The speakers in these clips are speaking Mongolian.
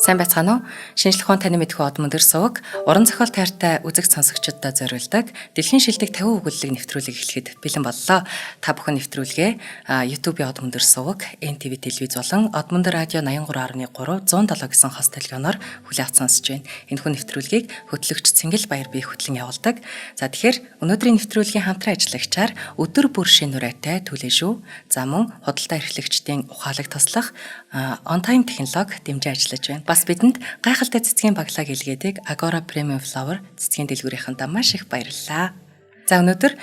Сайн байцгаана уу? Шинжлэх ухаан таны мэдхүү од мөндөр суваг уран зохиол тайртай үзэгч сонсогчдод зориулдаг дэлхийн шилдэг 50 өгүүллэг нэвтрүүлэг эхлэхэд бэлэн боллоо. Та бүхэн нэвтрүүлгээ YouTube-ийн од мөндөр суваг, NTV телевиз болон од мөндөр радио 83.3 107 гэсэн хос толгойноор хүлээн авч сонсож байна. Энэхүү нэвтрүүлгийг хөтлөгч Цэнгэл Баяр бие хөтлөн явуулдаг. За тэгэхээр өнөөдрийн нэвтрүүлгийн хамтран ажиллагчаар өдөр бүр шинэ нүрээтэй түлэн шүү. За мөн худалдаа эрхлэгчдийн ухаалаг туслах on time технологи дэмжиж ажиллаж байна. Бас бидэнд гайхалтай цэцгийн баглааг илгээдэг Agora Premium Flower цэцгийн дэлгүүрийнхэндээ маш их баярлалаа. За өнөөдөр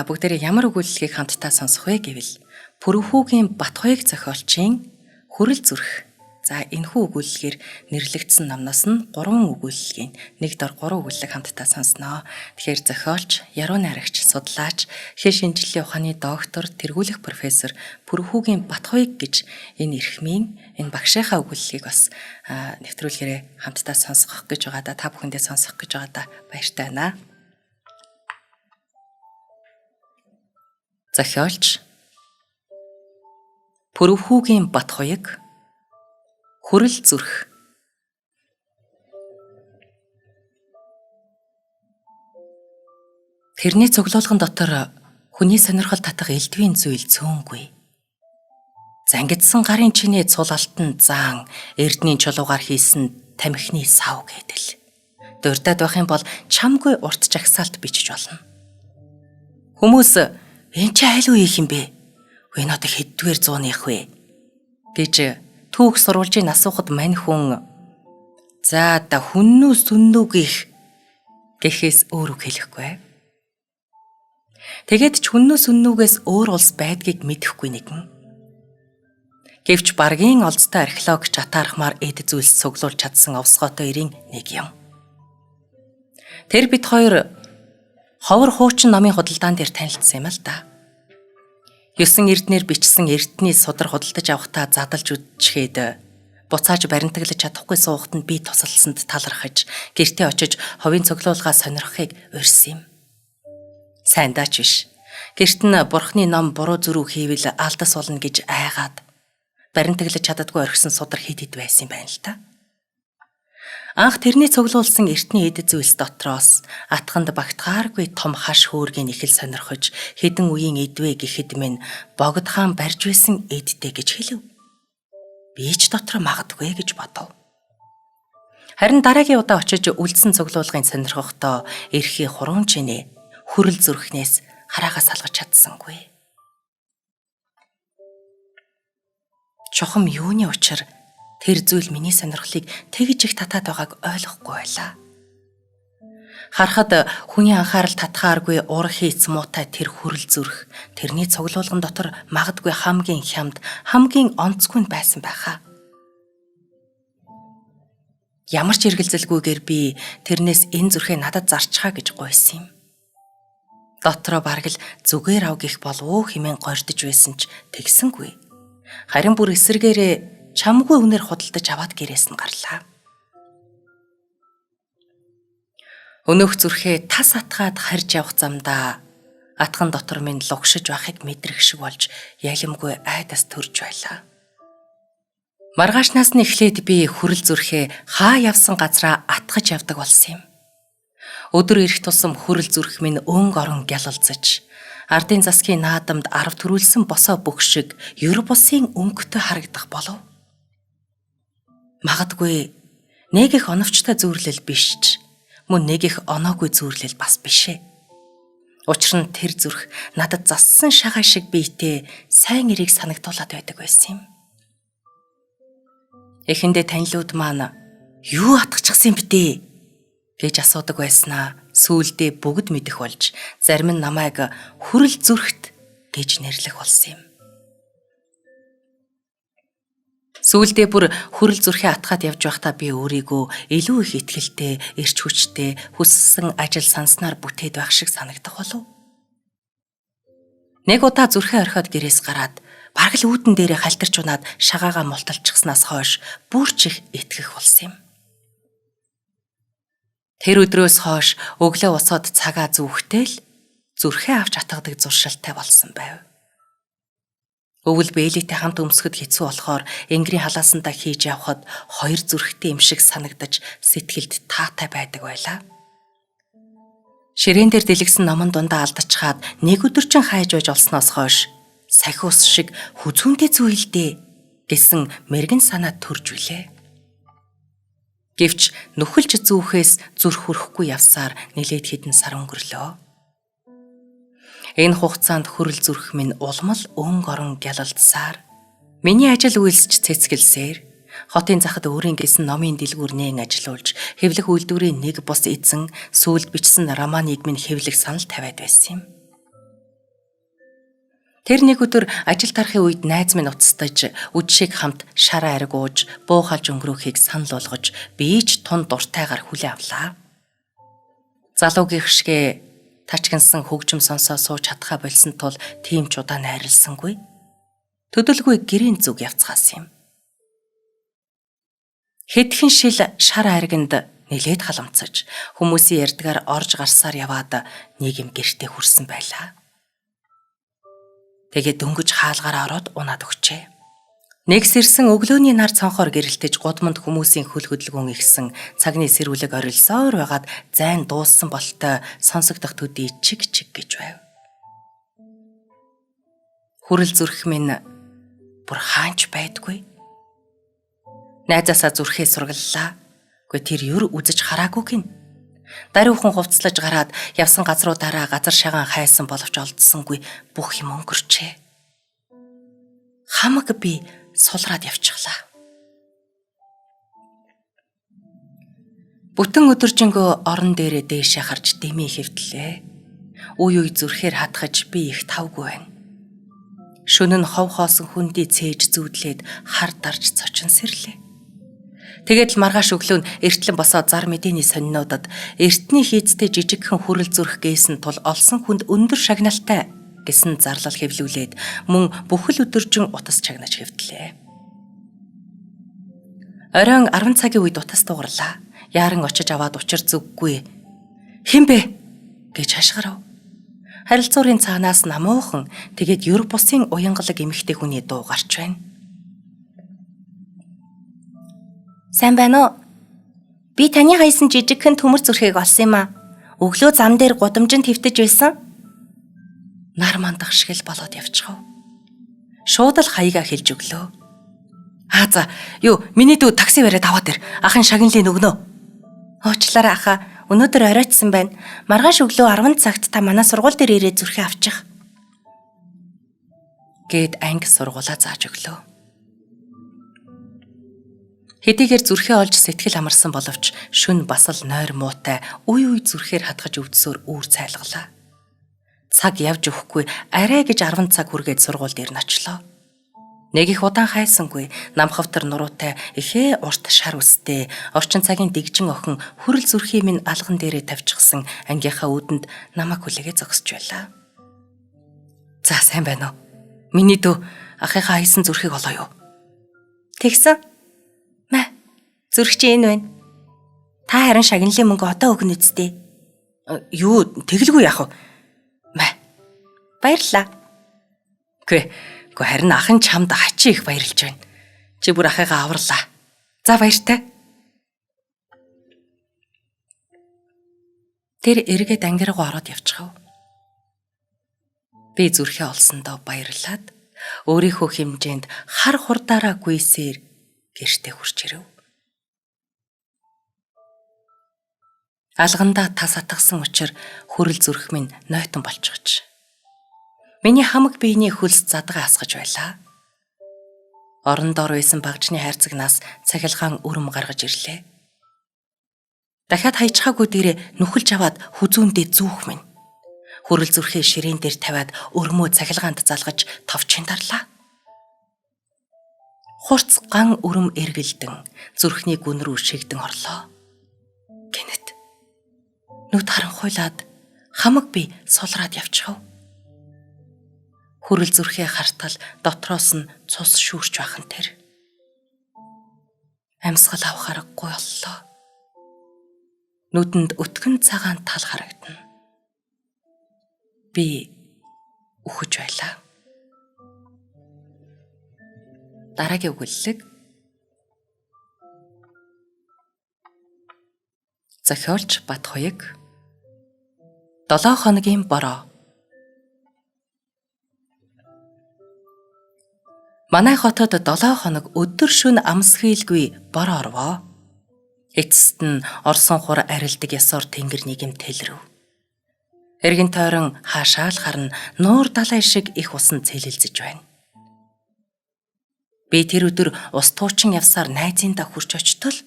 бүгдээрээ ямар өгүүлэлгийг хамтдаа сонсох вэ гэвэл Пүрэвхүүгийн Батхоёг зохиолчийн Хүрэл зүрх. За энэхүү өгүүлэлгээр нэрлэгдсэн номноос нь 3 өгүүлэлгийн нэг дор 3 өгүүлэлэг хамтдаа сонсноо. Тэгэхээр зохиолч, яруу найрагч, судлаач, хэл шинжилгээ ухааны доктор, тэргүүлэх профессор Пүрэвхүүгийн Батхоёг гэж энэ эрхмийн энэ багшийнхаа өгүүлэлгийг бас нэвтрүүлгээрээ хамтдаа сонсгох гэж байгаа да. Та бүхэндээ сонсох гэж байгаа да. Баяртай байна. Зохиолч Пүрэвхүүгийн Батхоёг Хүрэл зүрх. Тэрний цуглуулган дотор хүний сонирхол татах элдвийн зүйл цөөнгүй. Зангидсан гарын чинээ цул алтан заан, эрдний чулуугаар хийсэн тамхины сав гэдэл. Дурдаад байх юм бол чамгүй урт жагсаалт бичиж болно. Хүмүүс энэ ч айл уу ийх юм бэ? Энэ одоо хэддүгээр зууных вэ? гэж түүх сурвалжийг асуухад мань хүн за да хүннүү сүннүү гэхээс өөр үг хэлэхгүй. Тэгээд ч хүннүү сүннүүгээс өөр улс байдгийг мэдэхгүй нэгэн. Гэвч баргийн олзтой археологч атаархмаар эд зүйлс цуглуулж чадсан овсгоотой эрийн нэг юм. Тэр бид хоёр ховор хуучин номын худалдаан дээр танилцсан юм л да. 9 эрднэр бичсэн эрдний судар худалдаж авахдаа задалж үдчихэд буцааж баримтаглаж чадахгүй суухад нь би тусалсанд талархаж гэртээ очиж ховын цуглуулгаа сонирхохыг урьсан юм. Сайн даач биш. Гэрт нь бурхны ном буруу зүрүү хийвэл алдас болно гэж айгаад баримтаглаж чаддаггүй орхисон судар хэд байсан юм байна л та. Анх тэрний цуглуулсан эртний эд зүйлс дотроос атханд багтахааргүй том хаш хөөргийн ихэл сонирхож хэдэн үеийн эдвэ гэхэд минь богд хаан барьж байсан эдтэй гэж хэлв. Би ч дотор магадгүй гэж бодов. Харин дараагийн удаа очиж үлдсэн цуглуулгын сонирхохдоо эрхий хуруун чинээ хүрэл зүрхнээс хараагаас салгаж чадсангүй. Чухам юуны учир тэр зүйл миний сонирхлыг тэгж их татаад байгааг ойлгохгүй байлаа. Харахад хүний анхаарал татхааргүй ур хийц муутай тэр хүрэл зүрх тэрний цуглуулган дотор магадгүй хамгийн хямд, хамгийн онцгүй байсан байхаа. Ямар ч эргэлзэлгүйгээр би тэрнээс энэ зүрхээ надад зарчхаа гэж гуйсан юм. Дотроо бараг л зүгээр ав гих болов хэмээн гордож байсан ч тэгсэнгүй. Харин бүр эсэргээрээ чамгүй үнээр худалдаж аваад гэрээс нь гарлаа. Өнөөх зүрхээ тас атгаад харж явах замдаа атхан дотор минь лугшиж байхыг мэдрэх шиг болж ялимгүй айдас төрж байлаа. Маргааш насны эхлээд би хүрэл зүрхээ хаа явсан газраа атгаж явдаг болсон юм. Өдөр ирэх тусам хүрэл зүрх минь өнгө орон гялалзаж ардын засгийн наадамд арав төрүүлсэн босоо бүх шиг ер бусын өнгөтэй харагдах болов. Магадгүй нэг их оновчтой зүйрлэл биш ч мөн нэг их оноогүй зүйрлэл бас бишээ. Учир нь тэр зүрх надад зассан шагаа шиг биетэй сайн эрийг санагдуулаад байдаг байсан юм. Эхэндээ танилуд маань юу атгачихсан битээ гэж асуудаг байснаа сүүлдээ бүгд мэдэх болж зарим нь намайг хүрэл зүрхт гэж нэрлэх болсон юм. Сүүлдээ бүр хүрэл зүрхээ атгаад явж байхдаа би өөрийгөө илүү их итгэлтэй, эрч хүчтэй, хүссэн ажил санснаар бүтээд байх шиг санагдах болов. Нэг удаа зүрхээ орхиод гэрээс гараад бараг л үүдэн дээрээ халтарч унаад шагаагаа мулталчихснаас хойш бүр ч их итгэх болсон юм. Тэр өдрөөс хойш өглөө усаад цагаа зүүхтэл зүрхээ авч атгадаг зуршилтай болсон байв. Өвөл бээлитэй хамт өмсөхөд хэцүү болохоор энгэрийн халаасандаа хийж явхад хоёр зүрхтэй юм шиг санагдаж сэтгэлд таатай байдаг байлаа. Ширээн дээр дэлгэсэн номон дундаа алдчихад нэг өдөр чин хайж байж олсноос хойш сахиус шиг хүзүүнтэй зүйлдээ гэсэн мэрэгэн санаа төрж билээ. Гэвч нүхэлж зүүхээс зүрх хүрэхгүй явсаар нэлээд хэдэн сар өнгөрлөө. Энэ хугацаанд хүрэл зүрх минь улмал өн горон гялалдсаар миний ажил үйлсч цэцгэлсээр хотын захад өөрийн гэсэн номын дэлгүүр нээн ажиллуулж хэвлэх үйлдвэрийн нэг бус эзэн сүүлд бичсэн романыг минь хэвлэх санал тавиад байсан юм. Тэр нэг өдөр ажил тарахын үед найз минь уцтаж үдшиг хамт шар ариг ууж буухалж өнгөрөхийг санал болгож бийж тун дуртайгаар хүлээн авлаа. Залуугийн хшгэ тачгансан хөгжим сонсоо сууж чадхаа болсон тул тийм ч удаа найрлсангүй. Төдөлгүй гэрийн зүг явцгаасан юм. Хэдхэн шил шар ариганд нэлээд халамцаж хүмүүсийн ярдгаар орж гарсаар яваад нэг юм гэртээ хүрсэн байлаа. Тэгээд дөнгөж хаалгаар ороод унаад өгчээ. Нэгс ирсэн өглөөний нар цонхоор гэрэлтэж гудамд хүмүүсийн хөл хөдөлгөөн ихсэн цагны сэрүүлэг орилсоор байгаад зайн дууссан болтой сонсогдох төдий чиг чиг гэж байв. Хүрэл зүрх минь бүр хаанч байдгүй. Найзаасаа зүрхээ сургаллаа. Гэхдээ тэр юр үзэж хараагүй гин. Даруйхан хувцлаж гараад явсан газруудаараа газар шагаан хайсан боловч олдсонгүй бүх юм өнгөрчээ. Хамаг би сулраад явчихлаа. Бүтэн өдөржингөө орон дээрээ дээшээ харж дэмий хэвтлээ. Үе үе зүрхээр хатгаж би их тавгүй байна. Шөнө нь хов хоосон хүндий цээж зүүдлээд хар дарж цочин сэрлээ. Тэгээд л маргааш өглөө нь эртлэн босоод зар мэдээний сонинуудад эртний хийцтэй жижигхэн хүрэл зүрх гээсэн тул олсон хүнд өндөр шагналтай гэсэн зарлал хэвлүүлээд мөн бүхэл өдөржин утас чагнаж хэвтлээ. Оройн 10 цагийн үед утас дугарлаа. Яаран очиж аваад учир зүггүй. Хэн бэ гэж хашгирав. Харилцуурын цаанаас намуухан тэгээд Европ бусын уянгалаг эмэгтэй хүний дуу гарч байна. Сайн байна уу? Би таны хайсан жижигхэн төмөр зүрхийг олсон юм аа. Өглөө зам дээр гудамжинд твтэж байсан. Нар мандах шиг л болоод явчихав. Шууд л хаягаа хэлж өглөө. За, миний дүү такси бариад аваад ир. Ахын шагналын өгнө. Уучлаарай аха, өнөөдөр оройтсан байна. Маргааш өглөө 10 цагт та манай сургууль дээр ирээд зүрхээ авчих. Гэт анги сургуулаа зааж өглөө. Хэдийгээр зүрхээ олж сэтгэл амарсан боловч шүн бас л нойр муутай үе үе зүрхээр хатгаж өвдсөөр үүр цайлглаа. Цаг явж өгөхгүй арай гэж 10 цаг хүргээд сургууль дээр нь очлоо. Нэг их удаан хайсангүй намхавтар нуруутай ихээ урт шар үстэй орчин цагийн дэгжин охин хүрэл зүрхийн минь алган дээрээ тавьчихсан ангийнхаа үүдэнд намайг хүлээгээ зогсож байлаа. За сайн байна уу? Миний дүү ахыхаа хайсан зүрхийг олоо юу? Тэгсэн. Зүрх чи энэ байна. Та харин шагналын мөнгө одоо өгнө үсттэй. Юу тэгэлгүй яах вэ? Баярлаа. Гүй харин ахын чамд хачи их баярлж байна. Чи бүр ахыгаа авралаа. За баяртай. Тэр эргээд ангиргуу ороод явчихав. Би зүрхээ олсондоо баярлаад өөрийнхөө хэмжээнд хар хурдаараа гүйсээр гэртээ хурж ирэв. Алгандаа тас атгсан учраас хүрэл зүрх минь нойтон болчихж. Миний хамаг биений хөлс задгаа асгаж байлаа. Орон доор байсан багжны хайрцагнаас цахилгаан өрөм гаргаж ирлээ. Дахиад хайчхаагүй дээрээ нүхэлж аваад хүзүүндээ зүүх минь. Хүрэл зүрхээ ширээн дээр тавиад өрмөө цахилгаанд залгаж товчин дарлаа. Хурц ган өрөм эргэлдэн зүрхний гүн рүү шигдэн орлоо. Гэнэт нүд харанхуйлаад хамаг би сулраад явчихав. Хүрэл зүрхээ хартал дотроос нь цус шүүрч байхан тэр. Амьсгал авах аргагүй боллоо. Нүдэнд өтгөн цагаан тал харагдана. Би үхэж байлаа. Дараагийн өгүүлэлэг. Зохиолч Батхуйг. 7 хоногийн бороо. Манай хотод 7 хоног өдөр шөнө амсхийлгүй бор орвоо. Эцэст нь орсон хур арилдаг ясоор тэнгэр нийгэм тэлрэв. Эргэн тойрон хаашаа л харна нуур далай шиг их усан цэлэлзэж байна. Би тэр өдөр ус туучин явсаар найзындаа хурж очтол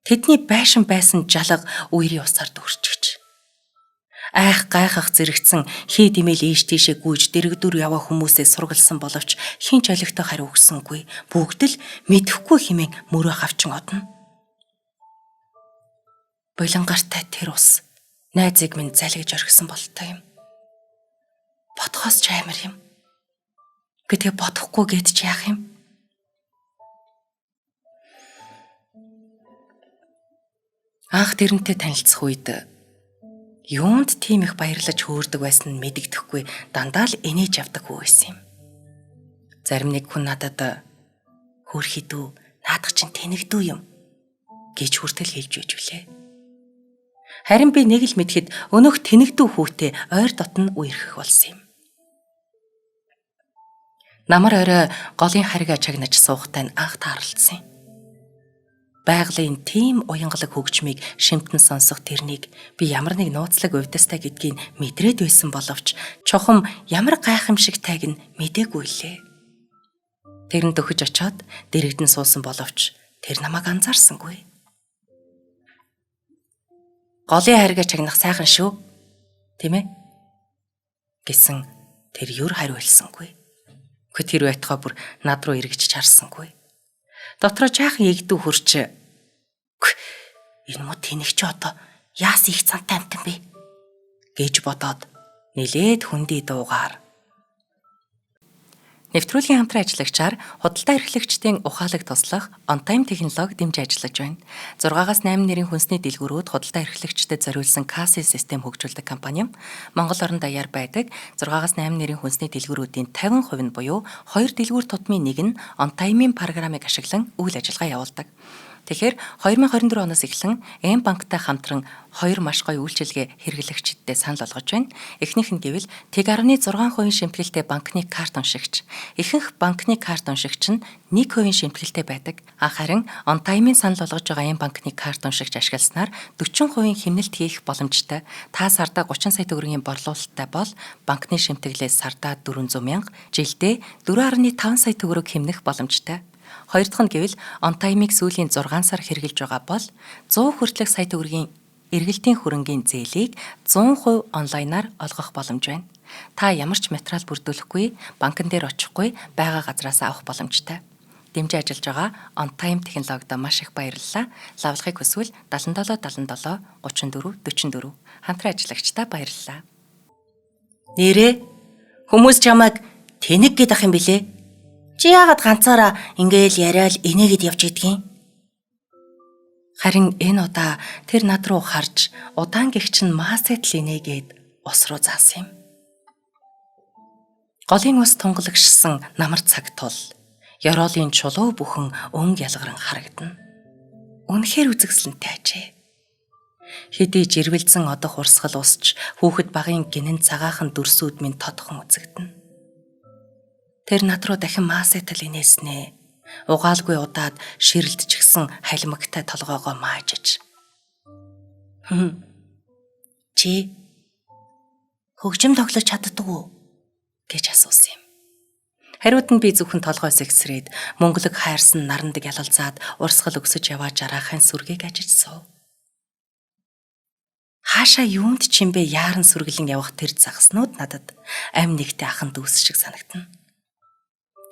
тэдний байшин байсан жалга үерийн усаар дүүрчихж. Айх гайхах зэрэгцэн хий димэл ийш тийшээ гүйж дэрэгдүр яваа хүмүүсээ сургалсан боловч хин ч олигтой хариу өгсөнгүй. Бүгд л мэдэхгүй хэмээн мөрөө хавчин одно. Булангартай тэр ус найзыг минь залгиж орхисон болтой юм. Бодхоос ч амар юм. Гэтэ бодохгүй гээд ч яах юм? Анх тэрнтэй танилцах үед юунд тийм их баярлаж хөөрдөг байсан нь мэдэгдэхгүй дандаа л инээж явдаг хүү байсан юм. Зарим нэг хүн надад хөөрхидүү наадах чинь тэнэгдүү юм гэж хүртэл хэлж байж билээ. Харин би нэг л мэдхэд өнөөх тэнэгдүү хүүтэй ойр дотн үерхэх болсон юм. Намар орой голын хариг чагнаж суухтай нь анх таарлцсан юм. Байгалийн тийм уянгалаг хөгжмийг шимтэн сонсох тэрнийг би ямар нэг нууцлаг увдастай гэдгийг мэдрээд байсан боловч чухам ямар гайхамшигтайг нь мэдээгүй лээ. Тэрэнд өгөж очоод дэрэгдэн суусан боловч тэр намайг анзаарсангүй. Голын харгаа чагнах сайхан шүү. Тийм ээ? Гэсэн тэр юр хариулсангүй. Тэр байтугай бүр над руу эргэж чарсангүй. Дотроо жаахан ягдүү хөрч энэ мо тэнэг чи одоо яас их цантай амтан бэ гэж бодоод нилээд хүндий дуугаар нэвтрүүлгийн хамтран ажиллагчаар худалдаа эрхлэгчдийн ухаалаг туслах On Time технологи дэмжиж ажиллаж байна. 6-8 нэрийн хүнсний дэлгүүрүүд худалдаа эрхлэгчдэд зориулсан КАСИ систем хөгжүүлдэг компани юм. Монгол орон даяар байдаг 6-8 нэрийн хүнсний дэлгүүрүүдийн 50% нь буюу 2 дэлгүүр тутмын нэг нь On Time-ийн программыг ашиглан үйл ажиллагаа явуулдаг. Тэгэхээр 2024 оноос эхлэн М банктай хамтран 2 маш гоё үйлчилгээ хэрэглэгчдэд санал болгож байна. Эхнийх нь гэвэл Тэг.6% шимтгэлтэй банкны карт уншигч. Ихэнх банкны карт уншигч нь 1% шимтгэлтэй байдаг. Харин On Time-ийн санал болгож байгаа М банкны карт уншигч ашигласнаар 40% хэмнэлт хийх боломжтой. Та сардаа 30 сая төгрөгийн борлуулалттай бол банкны шимтгэлээс сардаа 400 мянга, жилдээ 4.5 сая төгрөг хэмнэх боломжтой. Хоёр дахь нь гэвэл On Time-ыг сүүлийн 6 сар хэрэгжилж байгаа бол 100 хүртэлх сая төгрөгийн эргэлтийн хөрөнгийн зээлийг 100% онлайнаар олгох боломж байна. Та ямар ч материал бүрдүүлэхгүй, банкн дээр очихгүй, байгаа газраас авах боломжтой. Дэмжиж ажиллаж байгаа On Time технологид маш их баярлалаа. Лавлахыг хүсвэл 77 77 34 44 хамтран ажиллагчдаа баярлалаа. Нэрээ хүмүүс чамайг тэнэг гэдэг ах юм билээ. Чи яагаад ганцаараа ингээл яриад инээгээд явж идэгин? Харин энэ удаа тэр над руу харж удаан гихч нь маасетл инээгээд ус руу заасан юм. Голын ус тунгалагшсан намар цаг тул ёроолын чулуу бүхэн өнг ялгаран харагдана. Үнэхээр үзэгсэлэнтэй ажээ. Хэдий жирвэлзэн одох урсгал усч хүүхэд багын гинэн цагаахан дүрсүүд минь тодхон үзэгдэнэ. Тэр над руу дахин маасетл инээснэ. Угаалгүй удаад ширэлдчихсэн халимагтай толгоогоо маажиж. Чи хөгжим тоглож чаддаг уу гэж асуусан юм. Хариуд нь би зөвхөн толгойс эксрээд мөнгөлөг хайрсан нарандаг ялалзаад урсгал өгсөж яваа жаргахын сүргийг ажиж суув. Хаашаа юунд ч юм бэ яаран сүргэлэн явах тэр загснууд надад амь нэгтэй ахан дүүс шиг санагдана.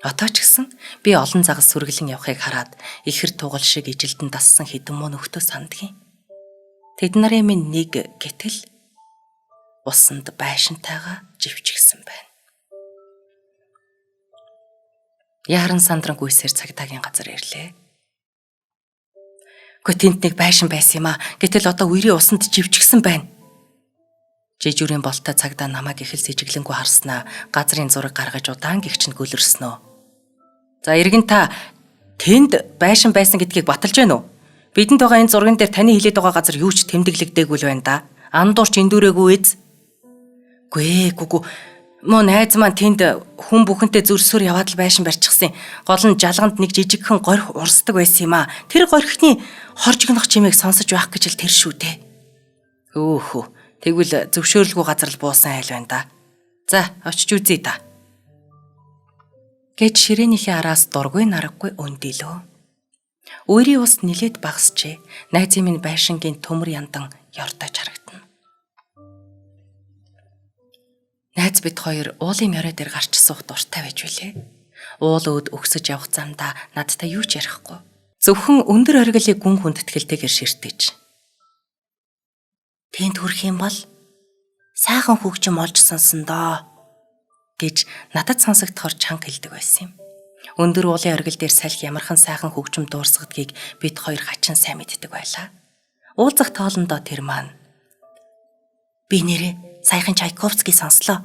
Одоо ч гэсэн би олон загас сүргэлэн явахыг хараад ихэр тугал шиг ижилдэн дассан хэдэн муу нөхдөө сандгийн. Тэд нарын минь нэг гэтэл усанд байшинтайгаа живчихсэн байна. Яаран сандран гүйсээр цагдаагийн газар ирлээ. Гэхдээ тэнд нэг байшин байсан юм аа. Гэтэл одоо үерийн усанд живчихсэн байна. Жижүүрийн болтой цагдаа намайг их л сэжиглэнгүй харснаа газрын зураг гаргаж удаан гихчэнд гөлөрснөө. За эргэн та тэнд байшин байсан гэдгийг баталж байна уу? Бидэнд байгаа энэ зурган дээр таны хэлээд байгаа газар юу ч тэмдэглэгдээгүй л байна да. Андуурч эндүрээгүй эз. Гүй. Мөн найз маань тэнд хүн бүхэнтэй зөрсөөр яваад л байшин барьчихсан. Гол нь жалганд нэг жижигхэн горх урсдаг байсан юм аа. Тэр горхны хоржигнох чимээг сонсож байх гэж л тэр шүү дээ. Өөхөө. Тэгвэл зөвшөөрлгүй газар л буусан айл байна да. За, очиж үзье да. Гэт ширээнийхээ араас дургүй нараггүй өндөлөө. Өөрийн ус нилээд багасчээ. Найзын минь байшингийн төмөр яндан ёртож харагдана. Найз бид хоёр уулын морой дээр гарч суух дуртай байж билээ. Уул өөд өгсөж явах замдаа надтай юу ч ярихгүй. Зөвхөн өндөр оргилыг гүн хүндэтгэлтэйгээр ширтэж. Тэнд хүрэх юм бол сайхан хөгжим олж сонсон доо гэж надад сонсогдохоор чанга хэлдэг байсан юм. Өндөр уулын оргил дээр салхи ямархан сайхан хөгжим дуурсгадгийг бид хоёр хачин сайн мэддэг байлаа. Уулзах тоолондоо тэр маань би нэрээ саяхан Чайковский сонслоо.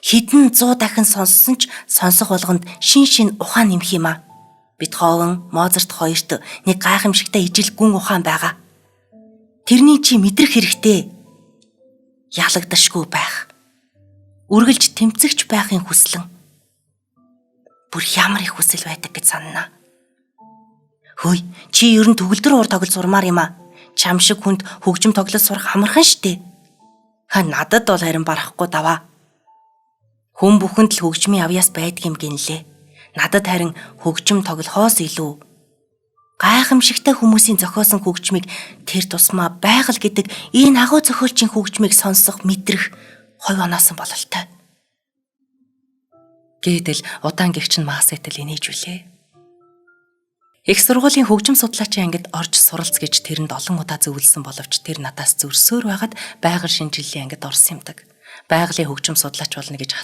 Хэдэн 100 дахин сонссон ч сонсох болгонд шин ухаан нэмэх юм аа. Бетховен, Моцарт хоёрт нэг гайхамшигтай ижил гүн ухаан байгаа. Тэрний чи мэдрэх хэрэгтэй. Ялагдашгүй байх. Үргэлж тэмцэгч байхын хүслэн. Бүр ямар их хүсэл байдаг гэж санана. Хөөе, чи ер нь төгөлдөр уур тоглож сурмаар юм аа. Чам шиг хүнд хөгжим тоглож сурах амархан штэ. Надад бол харин барахгүй даваа. Хүн бүхэнд л хөгжмийн авьяас байдаг юм гинлээ. Надад харин хөгжим тоглохоос илүү гайхамшигтай хүмүүсийн зохиосон хөгжмийг тэр тусмаа байгаль гэдэг энэ агуу зохиолчийн хөгжмийг сонсох мэдрэх 20 оноос бололтой. Гэдэл удаан гихч нь маасайтал инээжвүлээ. Их сургуулийн хөгжим судлаачийн ангид орж суралц гэж тэрэнд олон удаа зөвлөсөн боловч тэр надаас зөрсөөр байгаад байгаль шинжилгээ ангид орсон юмдаг. Байгалийн хөгжим судлаач болно гэж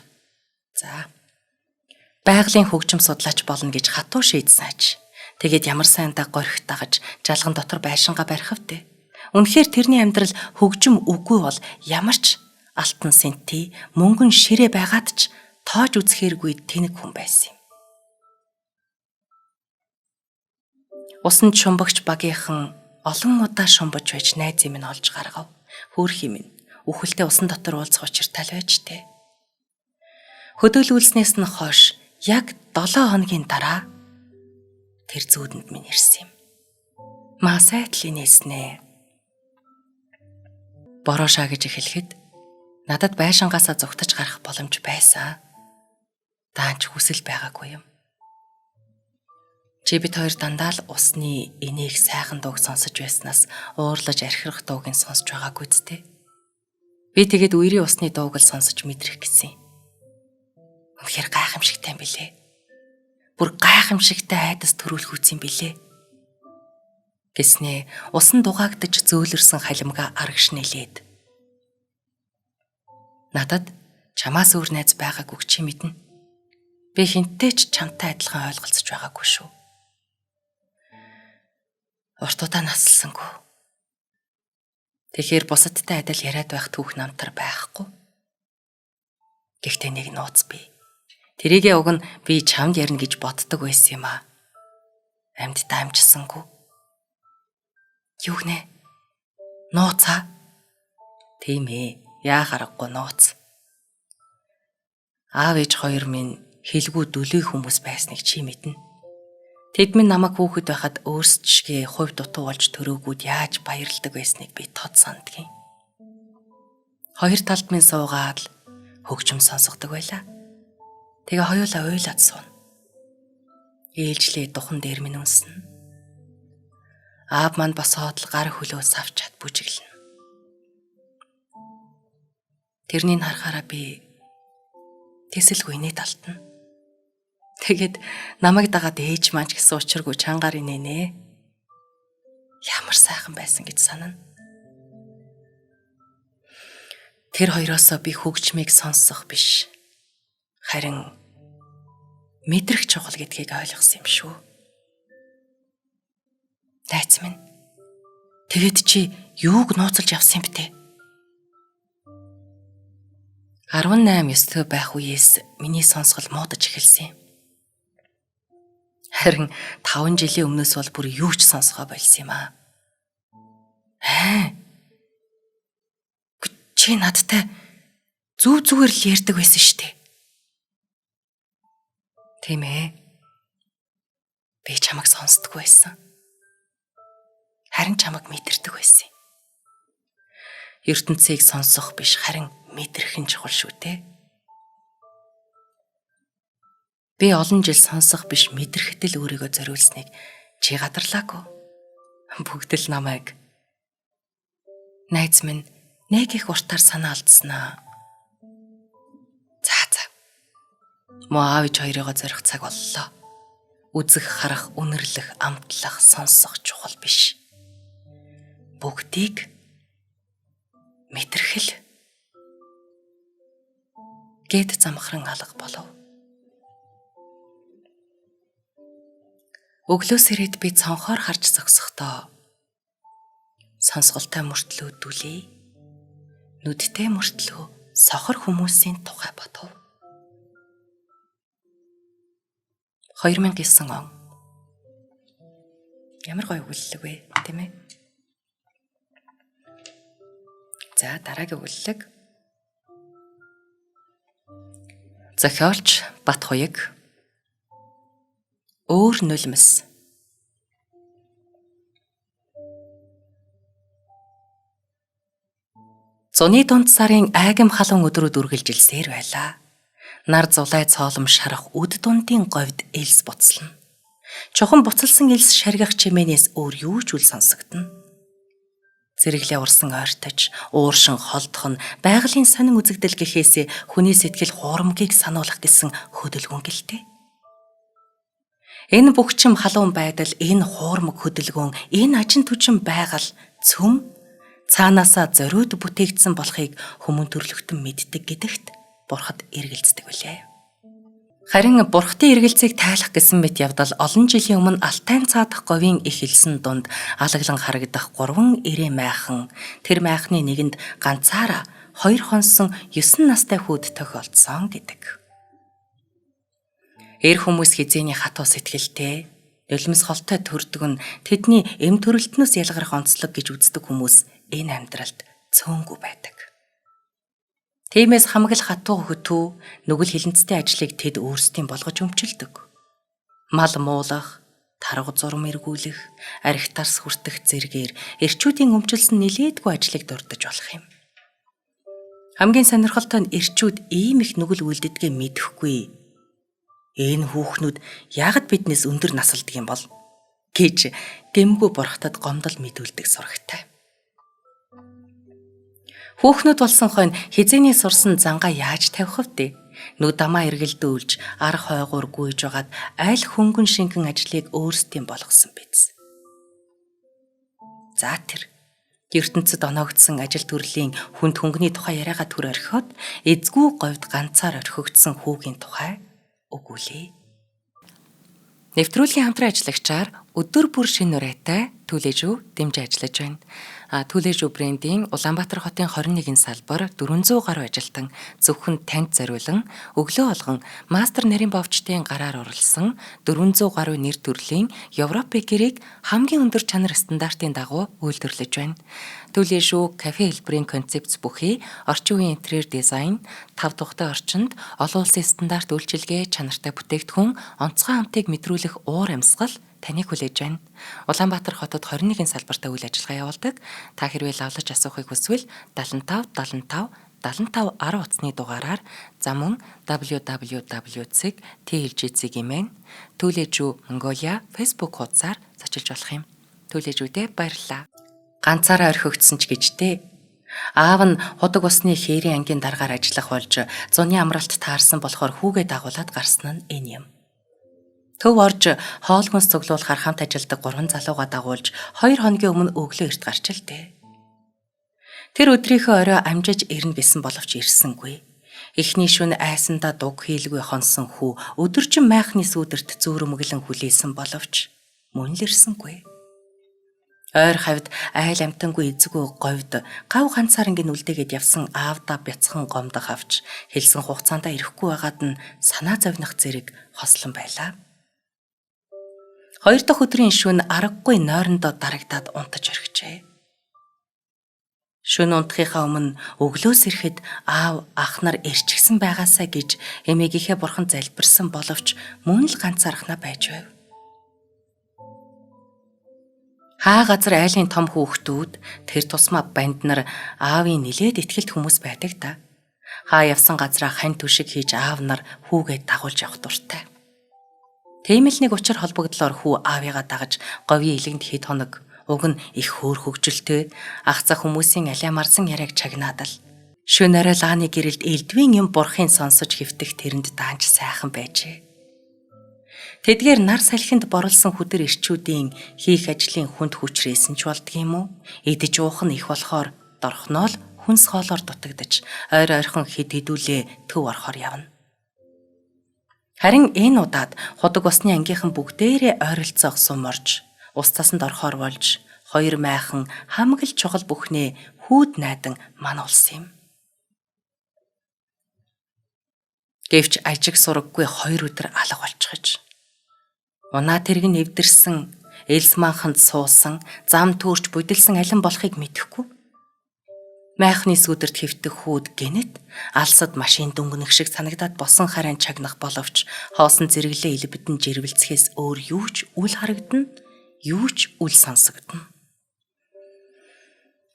байгалийн хөгжим судлаач болно гэж хатуу шийдсэн аж. Тэгээд ямар сайн горхи дагаж жалган дотор байшингаа барих втэ. Үнэхээр тэрний амьдрал хөгжим үгүй бол ямар ч алтан сэнти мөнгөн ширээ байгаад ч тоож үзэхээргүй тэнэг хүн байсан юм. Усанд шумбагч багийнхан олон удаа шумбаж байж найзын минь олж гаргав. Хөөрхий минь үхэлтэй усан дотор уулзах учиртай л байж тээ. Хөдөөлүүлснээс нь хойш яг 7 хоногийн дараа тэр зүүдэнд минь ирсэн юм. Масайтл инээснэ. Борошаа гэж эхлэхэд надад байшингаасаа зүгтаж гарах боломж байсан. Даанч хүсэл байгаагүй юм. Чи бид хоёр дандаа л усны энийг сайхан дууг сонсож байснаас уурлаж архирах дууг нь сонсож байгаагүй зү. Би тэгээд үерийн усны дууг л сонсож мэдрэх гэсэн. Үнэхээр гайхамшигтай юм билээ. Бүр гайхамшигтай айдас төрүүлэх үс юм билээ. Гэснээ усан дугаагдж зөөлрсөн халимгаа арагш нэлээд. Надад чамаас өөр найз байгаагүй чи мэднэ. Би хинтээ ч чамтай адилхан ойлголцож байгаагүй шүү. Уртудаа наслсангүй. Тэгэхээр бусадтай адил яриад байх түүх намтар байхгүй. Гэхдээ нэг нууц бий. Тэрийгээ уг нь би чамд ярина гэж боддог байсан юм аа. Амьдтай амжсангүй. Юу гэнэ? Нууцаа? Тийм ээ. Яа харахгүй нууц. Аав ээж хоёр минь хэлгүй дүлий хүмүүс байсныг чи мэднэ. Тэд минь намайг хүүхэд байхад өөрсдчгээ хувь дутуу болж төрөөгүүд яаж баярлдаг байсныг би тод сандгийн. Хоёр талд минь суугаад л хөгжим сонсгодог байлаа. Тэгээ хоёулаа уйлаад сууна. Ээлжлээ духан дээр минь үнснэ. Аав манд босоод л гар хөлөөс авч чад бүжиглэнэ. Тэрнийг харахаараа би тэсэлгүй инээд алтна. Тэгээд намайг дагаад ээж маань ч гэсэн учиргүй чангаар инээнэ. Ямар сайхан байсан гэж санана. Тэр хоёроосоо би хөгжмийг сонсох биш. Харин мэдрэх чухал гэдгийг ойлгосон юм шүү. Найз минь. Тэгээд чи юуг нууцлж явсан юм бэ? 18 ёстой байх үеэс миний сонсгол муудаж эхэлсэн юм. Харин 5 жилийн өмнөөс бол бүр юу ч сонсгоо болсон юм аа. Чи надтай зүгээр л ярьдаг байсан шүү дээ. Тийм ээ. Би чамайг сонсдоггүй байсан. Харин чамайг мэдэрдэг байсан. ертөнцийг сонсох биш харин мэдрэх нь чухал шүү дээ. Би олон жил сонсох биш мэдрэхэд л өөрийгөө зориулсныг чи гадарлаагүй. Бүгд л намайг найз минь нэг их уртаар санаа алдснаа. За. Мөн аав ээж хоёрыгоо зорих цаг боллоо. Үзэх, харах, үнэрлэх, амтлах, сонсох чухал биш. Бүгдийг мэдрэхэл гэд замхран алга болов. Өглөөс ирээд би цонхоор харж зогсохдоо сонсголтой мөртлөө дүлээ. Нүдтэй мөртлөө сохор хүмүүсийн тухай бодов. 2009 он. Ямар гоё өгүүлэлэг вэ, тийм ээ? За, дараагийн өгүүлэлэг. Зохиолч Батхуйг. Өөр нулимс. Зуны дунд сарын айгам халуун өдрүүд үргэлжилсээр байлаа. Нар зулай цоолом шарах үд дундын говьд элс буцална. Чохон буцалсан элс шаргах чимээнээс өөр юу ч үл сонсогдно. Зэрэглээ урсан ойртож, ууршин холдох нь байгалийн сонин үзэгдэл гэхээсээ хүний сэтгэл хуурамгийг сануулах гэсэн хөдөлгөөн гэлтэй. Энэ бүгчим халуун байдал, энэ хуурмаг хөдөлгөөн, энэ ажин түжин байгаль цөм цаанаасаа зориуд бүтээгдсэн болохыг хүмүүн төрлөختөн мэддэг гэдэгт Бурхад эргэлздэг билээ. Харин Бурхтын эргэлзээг тайлах гэсэн мэт явдал олон жилийн өмнө Алтайн цаадах говийн их хэлсэн дунд алаглан харагдах 3 ирээ майхан, тэр майхны нэгэнд ганцаараа 2 хонсон 9 настай хүүд тохиолдсон гэдэг. Эр хүмүүс хизээний хатуу сэтгэлтэй, нулимс холтой төрдөг нь тэдний эм төрөлтнөөс ялгарх онцлог гэж үздэг хүмүүс энэ амьдралд цөөнгүй байдаг. Тиймээс хамаг л хатуу хөтүү нүгэл хилэнцтэй ажлыг тэд өөрсдийн болгож өмчилдөг. Мал муулах, тарга зурм эргүүлэх, архи тарс хүртэх зэргээр эрчүүдийн өмчилсөн нилээдгүй ажлыг дурдж болох юм. Хамгийн сонирхолтой нь эрчүүд ийм их нүгэл үлддгээ мэдэхгүй. Энэ хүүхнүүд яагаад биднээс өндөр насалдаг юм бол гэж гэмгүй Бурхтад гомдол мэдүүлдэг сурагтай. Хүүхнүүд болсон хойно хизээний сурсан зангаа яаж тавих вэ? Нүд амаа эргэлдүүлж, арга хойгуур гүйж байгаад аль хөнгөн шингэн ажлыг өөрсдийн болгосон биз. За тэр ертөнцид оноогдсон ажил төрлийн хүнд хөнгөний тухай яриагаа түр орхиод эзгүй говьд ганцаар орхигдсон хүүгийн тухай өгүүлээ. Нэвтрүүлгийн хамтран ажиллагчаар өдөр бүр шинэ урайтай Түлээжүү дэмжиж ажиллаж байна. Түлээжүү брендийн Улаанбаатар хотын 21 салбар 400 гаруй ажилтан зөвхөн танд зориулан өглөө болгон мастер нарийн бовчдын гараар орлсон 400 гаруй нэр төрлийн Европ бэкерийг хамгийн өндөр чанар стандартын дагуу үйлдвэрлэж байна. Түлээшүү кафе хэлбэрийн концепц бүхий орчин үеийн интерьер дизайн, 5 тухтай орчинд олон улсын стандарт үйлчилгээ чанартай бүтээгдэхүүн, онцгой хамтыг мэдрүүлэх уур амьсгал таныг хүлээж байна. Улаанбаатар хотод 21 салбартаа үйл ажиллагаа явуулдаг. Та хэрвээ лавлаж асуухыг хүсвэл 75 75 75 10 утасны дугаараар за мөн www.tlgc-ийн Түлээжүү Mongolia Facebook хуудасаар зочилж болох юм. Түлээжүүдээ баярлалаа. Ганцаараа орхигдсон ч гэжтэй. Аав нь худаг усны хээрийн ангийн даргаар ажиллах болж зуны амралт таарсан болохоор хүүгээ дагуулад гарсан нь энэ юм. Төв орж хоол хүнс цуглуулахар хамт ажилдаг 3 залууга дагуулж 2 хоногийн өмнө өглөө эрт гарч илтээ. Тэр өдрийнхөө орой амжиж ирнэ гэсэн боловч ирсэнгүй. Эхний шөнө айсандаа дуг хийлгүй хонсон хүү өдөржин майхны сүүдэрт зүүрмөглөн хүлээсэн боловч мөн л ирсэнгүй. Ойр хавьд айл амтангүй эзгүй говьд гав ганцаар ингэ үлдээгээд явсан аавда бяцхан гомдох авч хэлсэн хугацаанд ирэхгүй байгаад нь санаа зовних зэрэг хослон байлаа. 2 дахь өдрийн шөнө аргагүй нойрондоо дарагдаад унтаж орхижээ. Шөнө унтахынхаа өмнө өглөөс ирэхэд аав ах нар ирчихсэн байгаасаа гэж эмээгийнхээ бурхан залбирсан боловч мөн л ганцаархнаа байж байв. Хаа газар айлын том хүүхдүүд тэр тусмаа банд нар аавын нилээд итгэлт хүмүүс байдаг та. Хаа явсан газраа хань түшиг хийж аав нар хүүгээ дагуулж явах дуртай. Тийм л нэг учир холбогдлоор хүү аавыгаа дагаж говийн илгэнд хэд хоног уг нь их хөөр хөгжилтэй ах цах хүмүүсийн алиа марсан яриаг чагнаад л шөнөөрөө лааны гэрэлд элдвийн юм бурхын сонсож хэвтэх тэрэнд даанч сайхан байжээ. Тэдгээр нар салхинд борлсон хүдэр ирчүүдийн хийх ажлын хүнд хүчрээсэн ч болдг юм уу? Идэж уух нь их болохоор дорхноо л хүнс хоолоор дутагдж ойр ойрхон хэдүүлээ төв орохоор явна. Харин энэ удаад худаг усны ангийнхан бүгдээрээ ойролцоох сум орж ус тасанд орохоор болж хоёр майхан хамгийн чухал бүхнээ хүүд найдан мануулсан юм. Гэвч ажиг сураггүй 2 өдөр алга болчихж. Унаа тэрэг нэвдэрсэн, элс манханд суусан, зам төрч будилсан алин болохыг мэдэхгүй. Майхны сүдэрт хэвтэх хүүд гэнэт алсад машин дүнгэнэх шиг санагдаад босон харайн чагнах боловч хоосон зэрэглээ илбэдэн жирвэлцэхээс өөр юу ч үл харагдана, юу ч үл сонсогдно.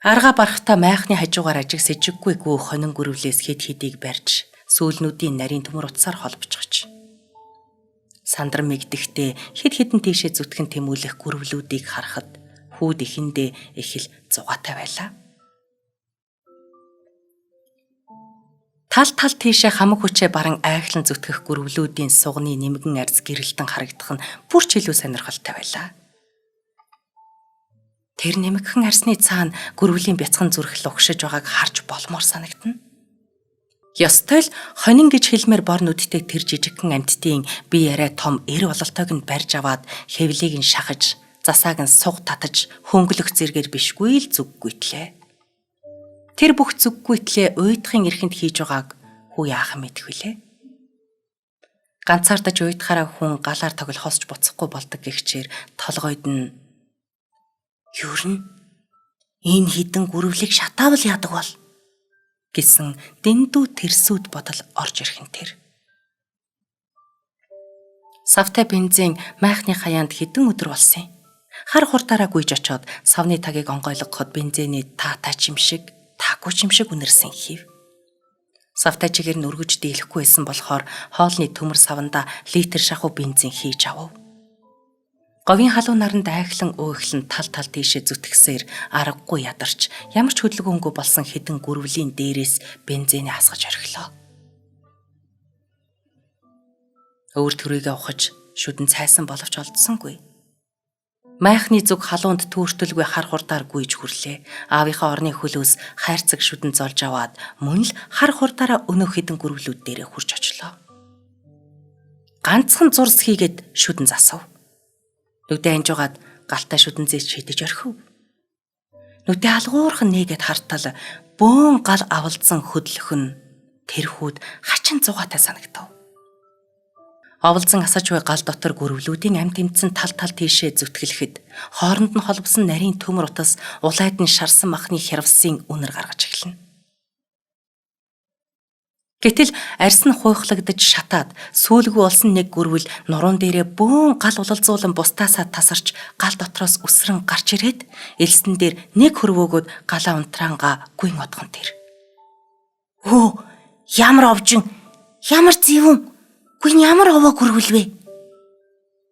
Арга барахта майхны хажуугаар ажиг сэжиггүй гүү хонин гүрвлээс хэд хэдийг барьж сүүлнүүдийн нарийн төмөр утсаар холбочгоч. Сандар мэгдэхдээ хэд хэдэн тийшээ зүтгэн тэмүүлэх гүрвлүүдийг харахад хүүд ихэндээ их л зугаатай байлаа. Тал тийшээ хамаг хүчээ баран айхлан зүтгэх гүрвлүүдийн сугны нэмгэн арьс гэрэлтэн харагдах нь бүр ч илүү сонирхолтой байлаа. Тэр нэмгэн арьсны цаана гүрвлийн бяцхан зүрх лугшиж байгааг харж болмоор санагдана. Ёстой л хонин гэж хэлмээр бор нүдтэй тэр жижигхэн амьтдын би яриа том эр бололтойг нь барьж аваад хэвлийг нь шахаж, засааг нь суг татаж, хөнгөлөх зэргээр бишгүй л зүггүйтлээ. Тэр бүх зүггүйтлээ уйдахын эрхэнд хийж байгааг хүү яах мэдэх вүлээ. Ганцаардаж уйдахаараа хүн галаар тоглохоос ч буцахгүй болдог гихчээр толгойд нь "Юурн энэ хідэн гүрвлийг шатаавал яадаг бол" гэсэн дэндүү тэрсүүд бодол орж ирхэн тэр. Савтай бензин майхны хаяанд хэдэн өдөр болсон юм. Хар хурдаараа гүйж очоод савны тагийг онгойлгоход бензиний таатай чимшиг, таагүй чимшиг үнэрсэн хийв. Савтай чигээр нь өргөж дийлэхгүй байсан болохоор хоолны төмөр саванда литр шахуу бензин хийж авав. Говийн халуун наранд айхлан өөхлөн тал тийшээ зүтгэсээр аргагүй ядарч ямар ч хөдөлгөөнгүй болсон хэдэн гүрвлийн дээрээс бензинээ асгаж орхилоо. Өөр төрөйгээ ухаж шүдэн цайсан боловч олдсонгүй. Майхны зүг халуунд түүртэлгүй хар хурдаар гүйж хүрлээ. Аавынхаа орны хөлөөс хайрцаг шүдэн золж аваад мөн л хар хурдаараа өнөө хэдэн гүрвлүүд дээрээ хурж очлоо. Ганцхан зурс хийгээд шүдэн засав. Нүдэ анжуугаад галтай шүдэн зээч шидэж орхив. Нүдэ алгуурхан нээгээд хартал бөөн гал авалзан хөдлөх нь тэр хүүд хачин зугаатай санагдав. Оволзон асаж буй гал дотор гүрвлүүдийн амт тэмцэн тал тийшээ зүтгэлэхэд хооронд нь холбосон нарийн төмөр утас улайд нь шарсан махны хявсын үнэр гаргаж эхэлнэ. Гэтэл арьс нь хуйхлагдаж шатаад сүүлгүй болсон нэг гүрвэл нуруунд дээрээ бөөн гал улалзуулан бустаасаа тасарч гал дотроос үсрэн гарч ирээд элсэн дээр нэг хөрвөөгөөд галаа унтраангаа гүйн одгон тэр. "Өө, ямар овжин, ямар зэвүүн, гүйн ямар овоо гүрвэл вэ?"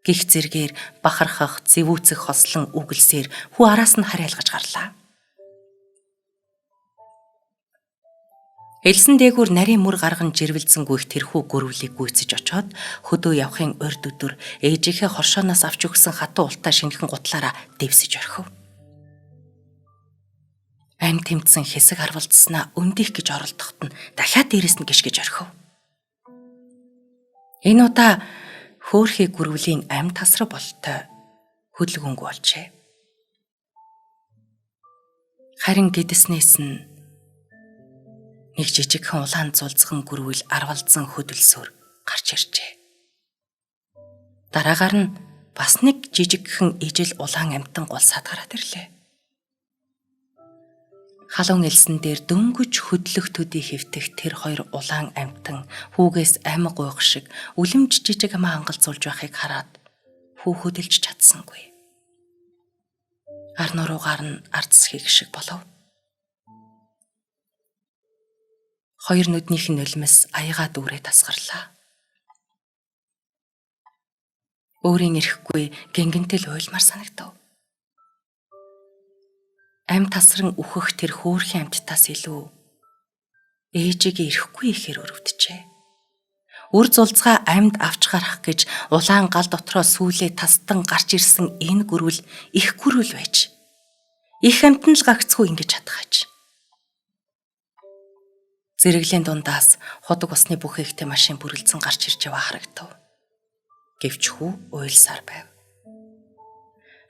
гих зэргээр бахархах, зэвүүцэх хослон үгэлсээр хүү араас нь харайлгаж гарлаа. Элсэн дээгүүр нарийн мөр гарган жирвэлзэн гүйх тэрхүү гүрвлийг гүйцэж очоод хөдөө явахын урд өдөр ээжийнхээ хоршооноос авч өгсөн хатуу ултаа шинэхэн гутлаараа дэвсэж орхив. Ам тэмцэн хэсэг харвалцснаа өндих гэж оролдоход нь дахиад дээрэс нь гიშгэж орхив. Энэ удаа хөөхий гүрвлийн ам тасраг болтой хөдөлгөөнгүй болжээ. Харин гэдэснээс нь нэг жижигхэн улаан зулцхан гүрвэл арвалзан хөдөлсөөр гарч иржээ. Дараагаар нь бас нэг жижигхэн ижил улаан амьтан гол садгараад ирлээ. Халуун элсэн дээр дөнгөж хөдлөх төдий хэвтэх тэр хоёр улаан амьтан хүүгээс амиг гуйх шиг үлэмж жижиг амаа хангалзуулж байхыг хараад хүү хөдөлж чадсангүй. Ар нуруугаар нь ардсхийг шиг болов. Хоёр нүднийх нь нулимс аягаа дүүрээ тасгарлаа. Өөрийн ирэхгүй гэнгэнтэл уйлмар санагдав. Ам тасран үхэх тэр хөөрхөн амьттаас илүү ээжигээ ирэхгүй ихээр өрөвдөжээ. Үр зулцгаа амьд авч гарах гэж улаан гал дотроо сүүлээ тастан гарч ирсэн энэ гүрвэл их гүрвэл байж. Их амьтан л гагцгүй ингэж чадхаач. Зэрэглийн дундаас худаг усны бүх ихтэй машин бүрэлдсэн гарч ирж яваа харагдав. Гэвч хүү уйлсаар байв.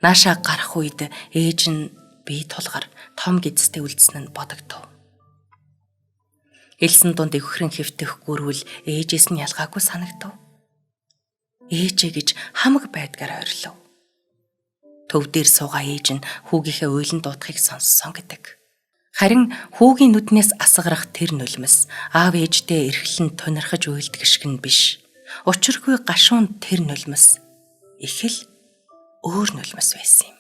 Наашаа гарах үед ээж нь бие тулгар том гидстэй үлдсэн нь бодогдов. Элсэн дунд өвхрэн хэвтэх гүрвэл ээжээс нь ялгаагүй санагдав. Ээжээ гэж хамаг байдгаар ойрлов. Төв дээр суугаа ээж нь хүүгийнхээ уйлан дуудахыг сонссон гэдэг. Харин хүүгийн нүднээс асгарах тэр нулимс аав ээждээ эрхлэн тунирхаж уйлдаг шиг нь биш. Учиргүй гашуун тэр нулимс их л өөр нулимс байсан юм.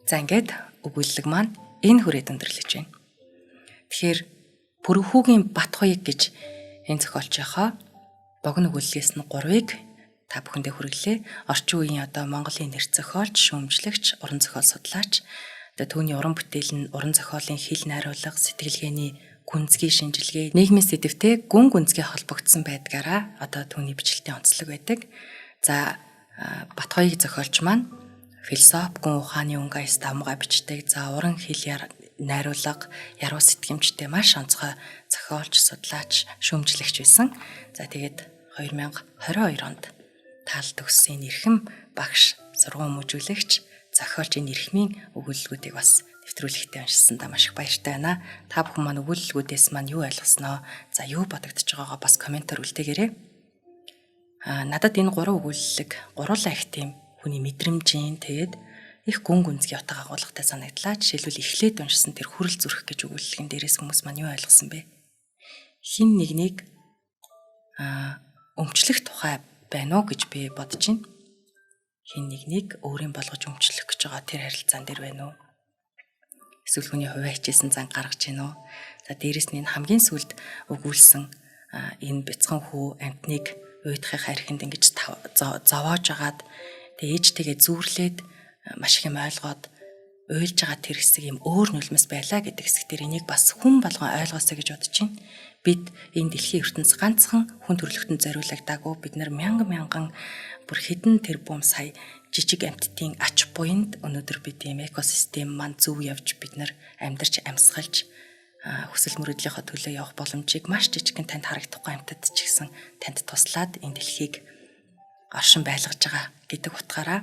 За ингээд өгүүлэлэг маань энэ хүрээд өндөрлөж байна. Тэгэхээр Пүрхүүгийн Бат хоёг гэж энэ зохиолчийнхоо богино өгүүлэлгээс нь 3-ыг та бүхэндээ хүргэлээ. Орчин үеийн одоо Монголын нэр зохиолч, шүүмжлэгч, уран зохиол судлаач, түүний уран бүтээл нь уран зохиолын хэл найруулга, сэтгэлгээний гүнзгий шинжилгээ, нийгмийн сэдвтэй гүн гүнзгий холбогдсон байдгаараа одоо түүний бичлэгтийн онцлог байдаг. За Бат хоёг зохиолч маань философи, гүн ухааны өнгө аяс давмгай бичдэг. За уран хэл найруулга, яруу сэтгэмжтэй маш онцгой зохиолч, судлаач, шүүмжлэгч байсан. За тэгээд 2022 онд таал төгссөн эрхэм багш, сургууль мужуулагч, зохиолч энэ эрхмийн өгүүлэлгүүдийг бас нэвтрүүлэгтээ уншсандаа маш их баяртай байна. Та бүхэн маань өгүүлэлгүүдээс маань юу ойлгосноо, за юу бодогдож байгаагаа бас комментээр үлдээгээрэй. Надад энэ 3 өгүүлэлэг гурлаа их тийм хүний мэдрэмжийн тэгээд их гүн гүнзгий утга агуулгатай санагдлаа. Жишээлбэл эхлээд уншсан тэр хүрэл зүрх гэж өгүүлэлгэн дээрээс хүмүүс маань юу ойлгосон бэ? Хин нэгнийг өмчлөх тухай байна уу гэж би бодож байна. Хин нэгнийг өөрийн болгож өмчлөх гэж байгаа тэр харилцаан дээр байна уу? Эсвэл хүний хувиа хичээсэн зан гаргаж байна уу? За дээрэс нь энэ хамгийн сүлд өгүүлсэн энэ бяцхан хүү амьтныг уйдахын хархинд ингэж зовоож агаад тэгээ ээжтэйгээ зүүрлээд маш их юм ойлгоод уйлж байгаа тэр хэсэг юм өөр нулимс байлаа гэдэг хэсэг дээр энийг бас хүн болгон ойлгоосэй гэж бодож байна. Бид энэ дэлхийн ертөнц ганцхан хүн төрлөختөнд зориулагдаагүй. Бид нар мянган бүр хэдэн тэрбум сая жижиг амьтдын ач буянд өнөөдөр бид ийм экосистем маань зөв явж бид нар амьдарч амьсгалж хүсэл мөрөөдлийнхөө төлөө явах боломжийг маш жижигхэн танд харагдахгүй амьтад ч гэсэн танд туслаад энэ дэлхийг оршин байлгаж байгаа гэдэг утгаараа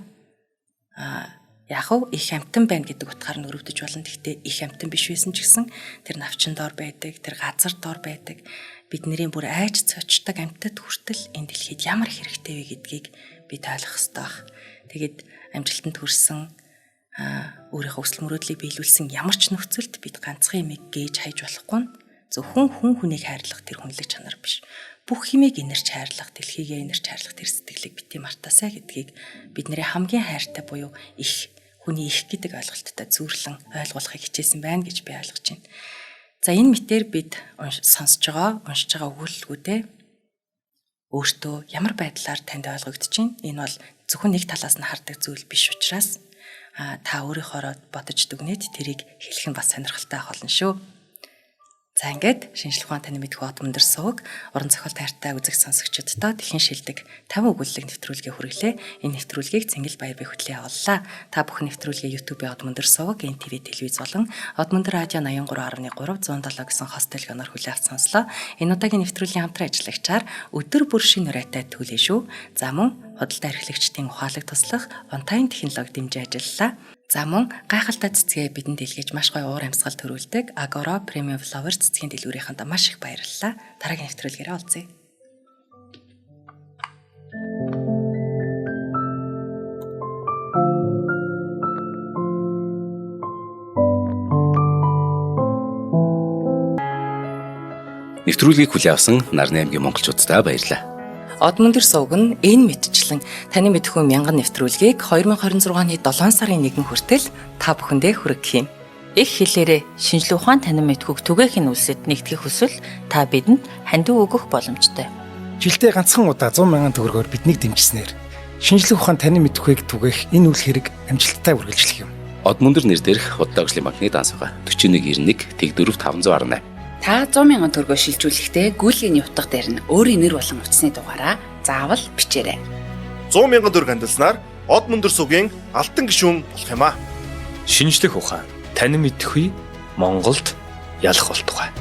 яг хөө их амтан байна гэдэг утгаар нь өрөвдөж болно. Гэхдээ их амтан биш байсан ч гэсэн тэр навчин доор байдаг, тэр газар доор байдаг бидний бүр айж цочдаг амтад хүртэл энэ дэлхийд ямар хэрэгтэй вэ гэдгийг бид ойлгох ёстой баг. Тэгээд амжилтанд хүрсэн өөрийнхөө хүсэл мөрөөдлийг биелүүлсэн ямар ч нөхцөлд бид ганцхан юмыг гээж хайж болохгүй. Зөвхөн хүн хүнийг хайрлах тэр хүнлэг чанар биш. Бүх химийг инэрч хайрлах, дэлхийгээ инэрч хайрлах тэр сэтгэлийг бити мартаасай гэдгийг бидний хамгийн хайртай буюу их хүний их гэдэг ойлголттой зүүрлэн ойлгуулахыг хичээсэн байна гэж би ойлгож байна. За энэ мэтээр бид сонсож байгаа, уншиж байгаа өгүүлэлгүүдээ өөртөө ямар байдлаар танд ойлгогдож байна? Энэ бол зөвхөн нэг талаас нь хардаг зүйл биш учраас та өөрийнхөө бодож дүгнээд тэрийг хэлэх нь бас сонирхолтой байх болно шүү. За ингээд шинжлэх ухаан таны мэдхүү од мөндөр сувг уран зохиол тайртай үзэг сонсогчдод дэлхийн шилдэг 50 өгүүлэлэг нэвтрүүлгээ хүргэлээ. Энэ нэвтрүүлгийг Цэнгэл Баярбай хөтлөө явууллаа. Та бүхэн нэвтрүүлгээ YouTube-ийн од мөндөр сувг, НТV телевиз болон од мөндөр радио 83.3 107 гэсэн хост телегоноор хүлээ авч сонслоо. Энэ удаагийн нэвтрүүлгийн хамтран ажиллагчаар өдөр бүр шинэ урайтай төлөө шүү. За мөн худалдаа эрхлэгчдийн ухаалаг туслах онтайн технологи дэмжиж ажиллалаа. За мөн гайхалтай цэцгээ бидэнд дэлгэж маш гоё уур амьсгал төрүүлдэг Agora Premium Flower цэцгийн дэлгүүрийнхэнд маш их баярлалаа. Дараагийн нэвтрүүлгээрээ уулзъя. Нэвтрүүлгийг хүлээн авсан Нарны аймгийн монголчуудаа баярлалаа. Од мөндөр сувг нь энэ мэдчлэн таны мэдхүйн мянган нэвтрүүлгийг 2026 оны 7 сарын 1 хүртэл та бүхэндээ хүргэх юм. Их хэлээрээ шинжлэх ухаан танин мэдхүйг түгээхийн үлсэд нэгтгэх хүсвэл та бидэнд хандив өгөх боломжтой. Жилдээ ганцхан удаа 100 мянган төгрөгөөр биднийг дэмжснээр шинжлэх ухаан танин мэдхүйг түгээх энэ үйл хэрэг амжилттай үргэлжлэх юм. Од мөндөр нэр дээрх Удаагийн банкны данс байгаа 4191 тэг 4518. Та 100 мянган төгрөгөөр шилжүүлэхдээ гүйлгийн утга дээр нь өөрийн нэр болон утасны дугаараа заавал бичээрэй. 100 мянган төгрөг хандалснаар Од мөндөр сувгийн алтан гишүүн болох юм а. Шинжлэх ухаан танин мэдхгүй Монголд ялах болтугай.